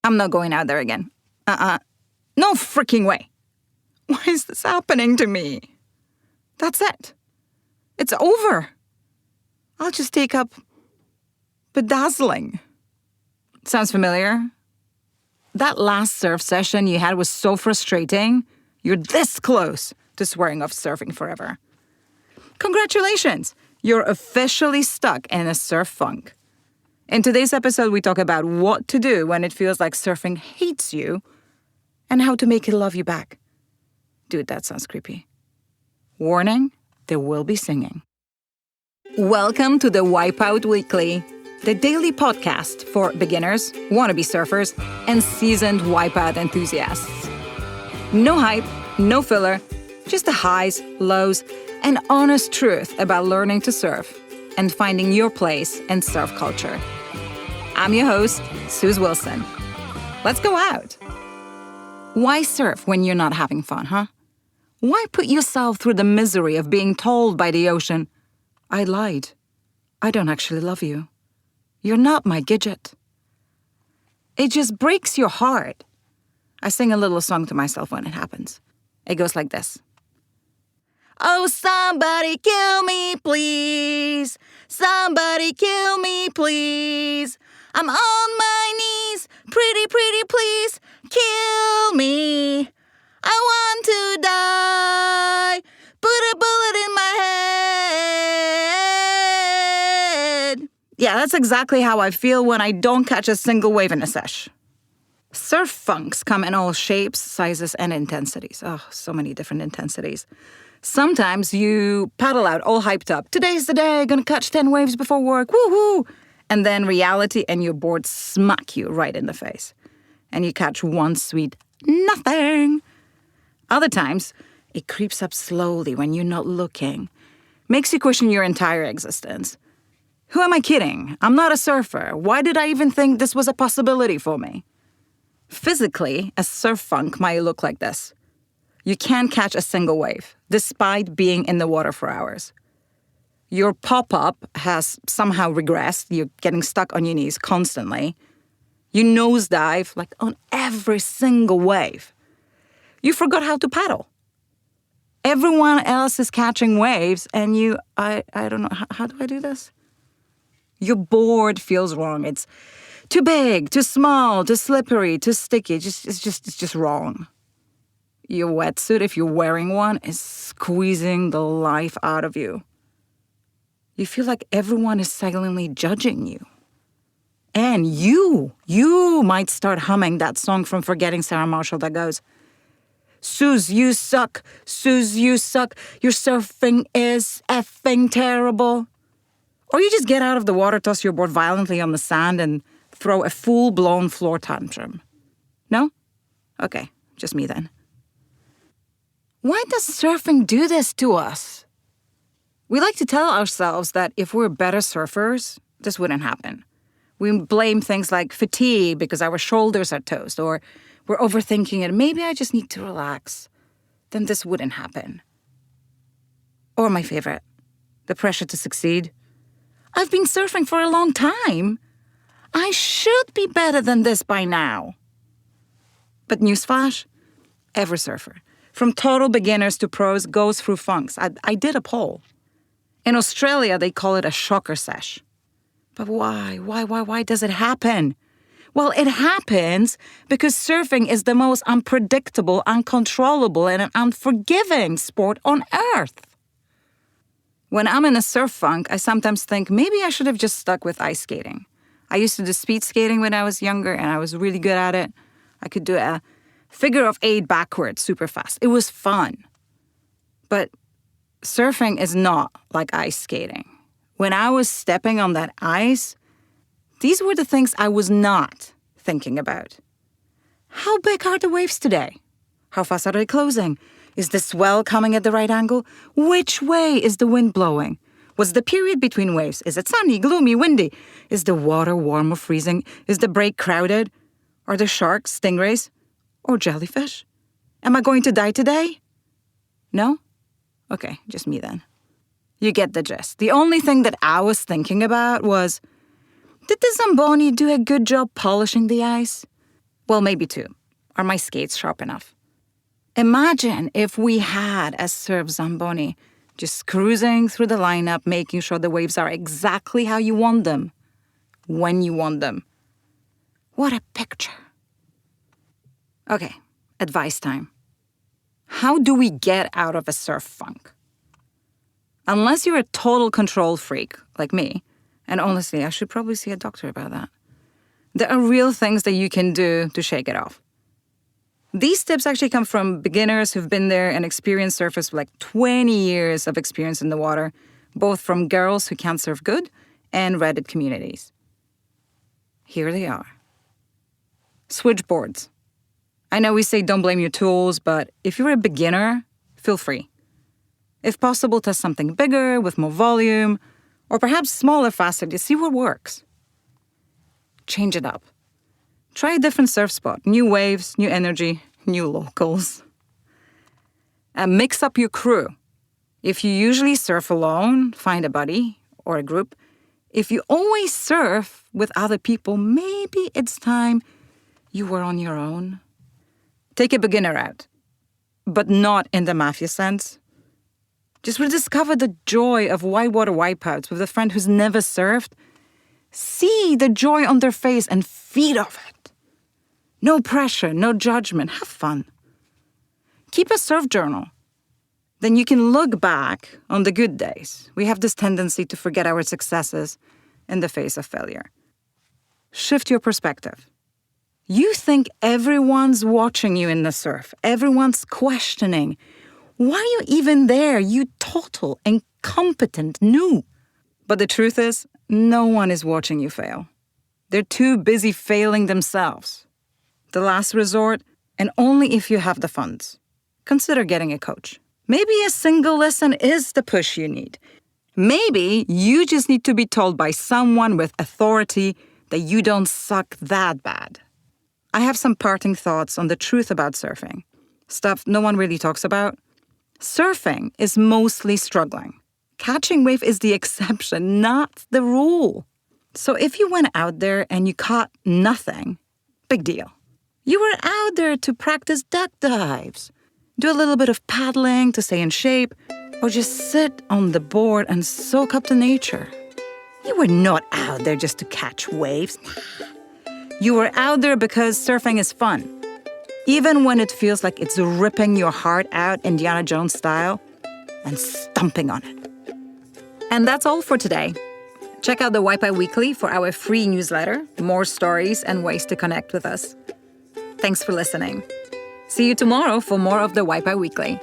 I'm not going out there again. No freaking way. Why is this happening to me? That's it. It's over. I'll just take up bedazzling. Sounds familiar? That last surf session you had was so frustrating. You're this close to swearing off surfing forever. Congratulations! You're officially stuck in a surf funk. In today's episode, we talk about what to do when it feels like surfing hates you and how to make it love you back. Dude, that sounds creepy. Warning, there will be singing. Welcome to the Wipeout Weekly, the daily podcast for beginners, wannabe surfers, and seasoned wipeout enthusiasts. No hype, no filler, just the highs, lows, and honest truth about learning to surf and finding your place in surf culture. I'm your host, Suze Wilson. Let's go out. Why surf when you're not having fun, huh? Why put yourself through the misery of being told by the ocean, I lied. I don't actually love you. You're not my gidget. It just breaks your heart. I sing a little song to myself when it happens. It goes like this. Oh, somebody kill me, please. Somebody kill me, please. I'm on my knees. Pretty, pretty, please. Kill me. I want to die. Put a bullet in my head. Yeah, that's exactly how I feel when I don't catch a single wave in a sesh. Surf funks come in all shapes, sizes, and intensities. Oh, so many different intensities. Sometimes you paddle out all hyped up. Today's the day, gonna catch 10 waves before work, woohoo! And then reality and your board smack you right in the face. And you catch one sweet nothing. Other times, it creeps up slowly when you're not looking. Makes you question your entire existence. Who am I kidding? I'm not a surfer. Why did I even think this was a possibility for me? Physically, a surf funk might look like this. You can't catch a single wave, despite being in the water for hours. Your pop-up has somehow regressed. You're getting stuck on your knees constantly. You nosedive like on every single wave. You forgot how to paddle. Everyone else is catching waves, and I don't know, how do I do this? Your board feels wrong. It's too big, too small, too slippery, too sticky. It's just wrong. Your wetsuit, if you're wearing one, is squeezing the life out of you. You feel like everyone is silently judging you. And you might start humming that song from Forgetting Sarah Marshall that goes, Suze, you suck. Suze, you suck. Your surfing is effing terrible. Or you just get out of the water, toss your board violently on the sand, and throw a full-blown floor tantrum. No? Okay, just me then. Why does surfing do this to us? We like to tell ourselves that if we're better surfers, this wouldn't happen. We blame things like fatigue because our shoulders are toast, or we're overthinking it. Maybe I just need to relax. Then this wouldn't happen. Or my favorite, the pressure to succeed. I've been surfing for a long time. I should be better than this by now. But newsflash, every surfer, from total beginners to pros, goes through funks. I did a poll. In Australia, they call it a shocker sesh. But why? Why does it happen? Well, it happens because surfing is the most unpredictable, uncontrollable, and unforgiving sport on earth. When I'm in a surf funk, I sometimes think maybe I should have just stuck with ice skating. I used to do speed skating when I was younger, and I was really good at it. I could do a figure of 8 backwards super fast. It was fun. But surfing is not like ice skating. When I was stepping on that ice, these were the things I was not thinking about. How big are the waves today? How fast are they closing? Is the swell coming at the right angle? Which way is the wind blowing? What's the period between waves? Is it sunny, gloomy, windy? Is the water warm or freezing? Is the break crowded? Are there sharks, stingrays, or jellyfish? Am I going to die today? No? Okay, just me then. You get the gist. The only thing that I was thinking about was, did the Zamboni do a good job polishing the ice? Well, maybe 2. Are my skates sharp enough? Imagine if we had a surf Zamboni, just cruising through the lineup, making sure the waves are exactly how you want them, when you want them. What a picture. Okay, advice time. How do we get out of a surf funk? Unless you're a total control freak, like me, and honestly, I should probably see a doctor about that, there are real things that you can do to shake it off. These tips actually come from beginners who've been there and experienced surfers with like 20 years of experience in the water, both from girls who can't surf good and Reddit communities. Here they are. Switchboards. I know we say don't blame your tools, but if you're a beginner, feel free. If possible, test something bigger with more volume, or perhaps smaller, faster to see what works. Change it up. Try a different surf spot, new waves, new energy, new locals. And mix up your crew. If you usually surf alone, find a buddy or a group. If you always surf with other people, maybe it's time you were on your own. Take a beginner out, but not in the mafia sense. Just rediscover the joy of whitewater wipeouts with a friend who's never surfed. See the joy on their face and feed off it. No pressure, no judgment. Have fun. Keep a surf journal. Then you can look back on the good days. We have this tendency to forget our successes in the face of failure. Shift your perspective. You think everyone's watching you in the surf. Everyone's questioning. Why are you even there, you total, incompetent noob? But the truth is, no one is watching you fail. They're too busy failing themselves. The last resort, and only if you have the funds. Consider getting a coach. Maybe a single lesson is the push you need. Maybe you just need to be told by someone with authority that you don't suck that bad. I have some parting thoughts on the truth about surfing. Stuff no one really talks about. Surfing is mostly struggling. Catching wave is the exception, not the rule. So if you went out there and you caught nothing, big deal. You were out there to practice duck dives, do a little bit of paddling to stay in shape, or just sit on the board and soak up the nature. You were not out there just to catch waves. You were out there because surfing is fun. Even when it feels like it's ripping your heart out Indiana Jones style and stomping on it. And that's all for today. Check out the Wipeout Weekly for our free newsletter, more stories and ways to connect with us. Thanks for listening. See you tomorrow for more of the Wipeout Weekly.